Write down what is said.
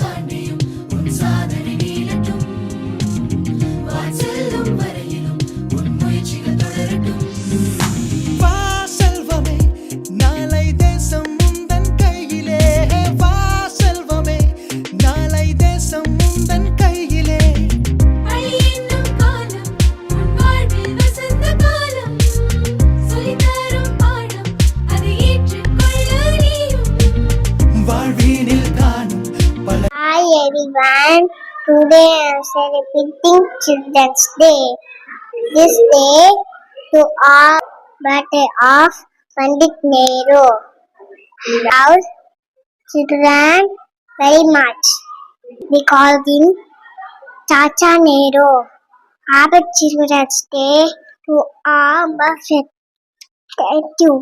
தாண்டியும் உன் சாதனை நீளட்டும். வான் செல்லும் வரையிலும் உன் முயற்சிகள் தொடரட்டும். வா செல்வமே, நாளை தேசம் உந்தன் கையிலே. வா செல்வமே, நாளை தேசம் உந்தன் கையிலே. அழி என்னும் காலம் உன் வாழ்வில் வசந்த காலம். சொல்லித்தரும் பாடம் அதை ஏற்றுக்கொள்ள நீயும். வாழ்வினில் காணும் பல Hi everyone, today I am celebrating Children's Day. This day to all birthday of Pandit Nehru. Love children very much. We call him Chacha Nehru. Happy Children's Day to all birthday. Thank you.